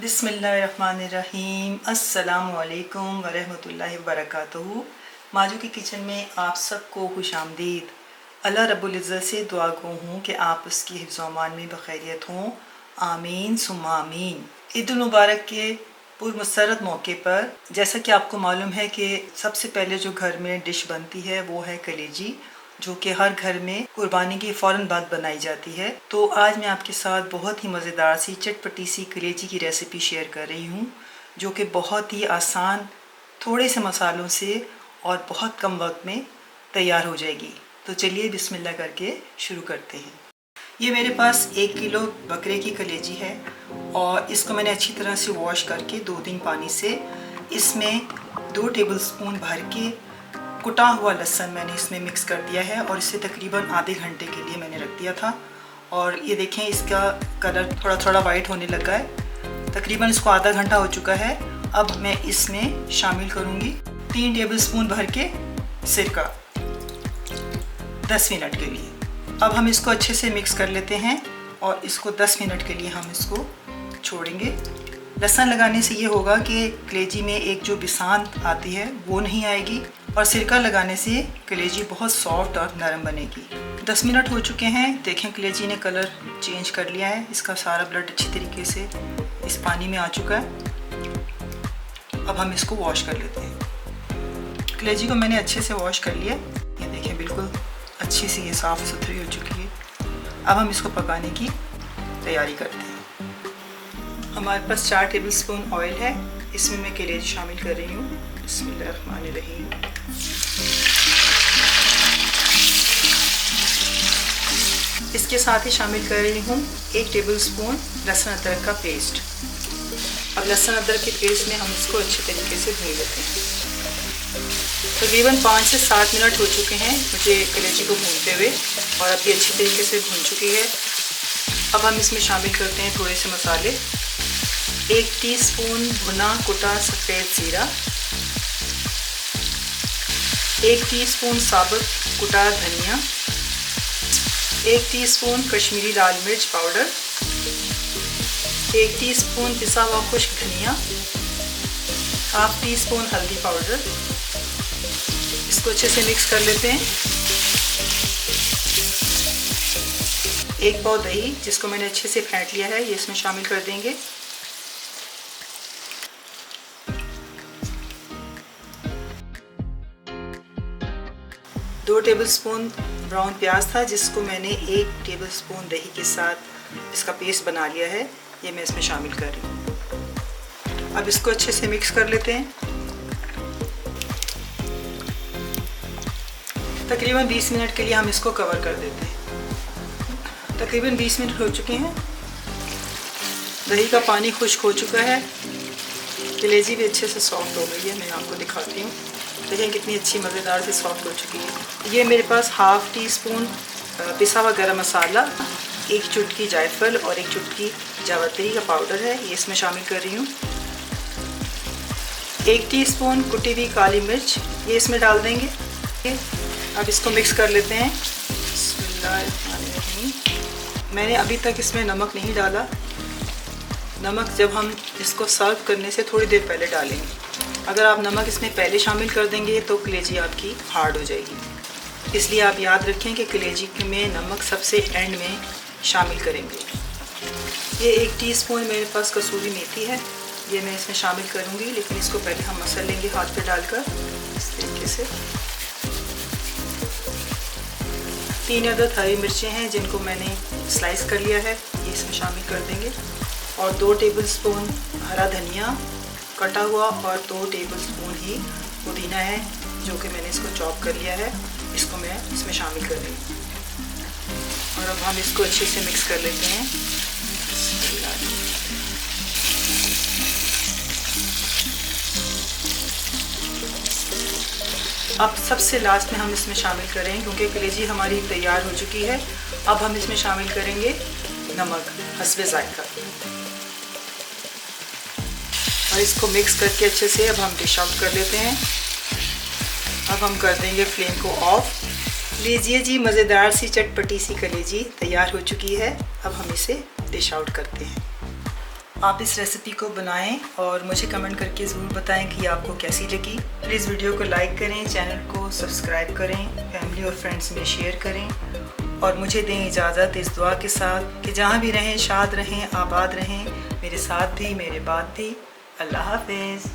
बिस्मिल्लाहिर्रहमानिर्रहीम। अस्सलामुअलैकुम वरहमतुल्लाहि वबरकातुहू। माजू की किचन में आप सबको खुशामदीद। अल्लाह रब्बुल इज़्ज़त से दुआ गो हूँ कि आप उसकी हिफ्ज़ व अमान में बखैरियत हों। आमीन सुम्मा आमीन। ईद उल मुबारक के पुरमसरत मौके पर जैसा कि आपको मालूम है कि सबसे पहले जो घर में डिश बनती है वो है कलेजी, जो कि हर घर में कुर्बानी के फ़ौरन बाद बनाई जाती है। तो आज मैं आपके साथ बहुत ही मज़ेदार सी चटपटी सी कलेजी की रेसिपी शेयर कर रही हूँ, जो कि बहुत ही आसान, थोड़े से मसालों से और बहुत कम वक्त में तैयार हो जाएगी। तो चलिए बिस्मिल्लाह करके शुरू करते हैं। ये मेरे पास 1 किलो बकरे की कलेजी है और इसको मैंने अच्छी तरह से वॉश करके 2 दिन पानी से इसमें 2 टेबलस्पून भर के कुटा हुआ लहसुन मैंने इसमें मिक्स कर दिया है और इसे तकरीबन आधे घंटे के लिए मैंने रख दिया था। और ये देखें, इसका कलर थोड़ा थोड़ा वाइट होने लगा है। तकरीबन इसको आधा घंटा हो चुका है। अब मैं इसमें शामिल करूँगी 3 टेबलस्पून भर के सिरका 10 मिनट के लिए। अब हम इसको अच्छे से मिक्स कर लेते हैं और इसको 10 मिनट के लिए हम इसको छोड़ेंगे। लहसुन लगाने से ये होगा कि कलेजी में एक जो बिसान आती है वो नहीं आएगी और सिरका लगाने से कलेजी बहुत सॉफ्ट और नरम बनेगी। 10 मिनट हो चुके हैं। देखें, कलेजी ने कलर चेंज कर लिया है। इसका सारा ब्लड अच्छी तरीके से इस पानी में आ चुका है। अब हम इसको वॉश कर लेते हैं। कलेजी को मैंने अच्छे से वॉश कर लिया। ये देखें, बिल्कुल अच्छी सी ये साफ़ सुथरी हो चुकी है। अब हम इसको पकाने की तैयारी करते हैं। हमारे पास 4 टेबलस्पून ऑयल है। इसमें मैं कलेजी शामिल कर रही हूँ। बिस्मिल्लाहिर्रहमानिर्रहीम। इसके साथ ही शामिल कर रही हूँ 1 टेबलस्पून लहसुन अदरक का पेस्ट। अब लहसुन अदरक के पेस्ट में हम इसको अच्छे तरीके से भून लेते हैं। तकरीबन 5 से 7 मिनट हो चुके हैं मुझे कलेजी को भूनते हुए और अब ये अच्छी तरीके से भून चुकी है। अब हम इसमें शामिल करते हैं थोड़े से मसाले। 1 टीस्पून भुना कुटा सफ़ेद ज़ीरा, 1 टीस्पून साबुत कुटा धनिया, 1 टीस्पून कश्मीरी लाल मिर्च पाउडर, 1 टीस्पून पिसा हुआ खुश्क धनिया, हाफ टी स्पून हल्दी पाउडर। इसको अच्छे से मिक्स कर लेते हैं। 1 पाव दही, जिसको मैंने अच्छे से फेंट लिया है, ये इसमें शामिल कर देंगे। दो टेबलस्पून ब्राउन प्याज था, जिसको मैंने 1 टेबलस्पून दही के साथ इसका पेस्ट बना लिया है, ये मैं इसमें शामिल कर रही हूँ। अब इसको अच्छे से मिक्स कर लेते हैं। तकरीबन 20 मिनट के लिए हम इसको कवर कर देते हैं। तकरीबन 20 मिनट हो चुके हैं। दही का पानी खुश्क हो चुका है। कलेजी भी अच्छे से सॉफ्ट हो गई है। मैं आपको दिखाती हूँ। देखें कितनी अच्छी मज़ेदार से सॉफ्ट हो चुकी है। ये मेरे पास हाफ टी स्पून पिसा हुआ गरम मसाला, 1 चुटकी जायफल और 1 चुटकी जावित्री का पाउडर है, ये इसमें शामिल कर रही हूँ। 1 टीस्पून कुटी हुई काली मिर्च, ये इसमें डाल देंगे। अब इसको मिक्स कर लेते हैं। मैंने अभी तक इसमें नमक नहीं डाला। नमक जब हम इसको सर्व करने से थोड़ी देर पहले डालेंगे। अगर आप नमक इसमें पहले शामिल कर देंगे तो कलेजी आपकी हार्ड हो जाएगी। इसलिए आप याद रखें कि कलेजी में नमक सबसे एंड में शामिल करेंगे। ये 1 टीस्पून मेरे पास कसूरी मेथी है, ये मैं इसमें शामिल करूँगी, लेकिन इसको पहले हम मसल लेंगे हाथ पे डालकर इस तरीके से। 3 अदद हरी मिर्चें हैं, जिनको मैंने स्लाइस कर लिया है, ये इसमें शामिल कर देंगे। और 2 टेबलस्पून हरा धनिया कटा हुआ और 2 टेबलस्पून ही पुदीना है, जो कि मैंने इसको चॉप कर लिया है, इसको मैं इसमें शामिल कर रही हूँ। और अब हम इसको अच्छे से मिक्स कर लेते हैं। अब सबसे लास्ट में हम इसमें शामिल करेंगे, क्योंकि कलेजी हमारी तैयार हो चुकी है। अब हम इसमें शामिल करेंगे नमक हस्बे जायका और इसको मिक्स करके अच्छे से अब हम डिश आउट कर लेते हैं। अब हम कर देंगे फ्लेम को ऑफ। लीजिए जी, मज़ेदार सी चटपटी सी कलेजी तैयार हो चुकी है। अब हम इसे डिश आउट करते हैं आप इस रेसिपी को बनाएं और मुझे कमेंट करके ज़रूर बताएं कि आपको कैसी लगी। प्लीज़ वीडियो को लाइक करें, चैनल को सब्सक्राइब करें, फैमिली और फ्रेंड्स में शेयर करें और मुझे दें इजाज़त इस दुआ के साथ कि जहाँ भी रहें शाद रहें, आबाद रहें, मेरे साथ भी मेरे बाद भी। अल्लाह हाफ़िज़।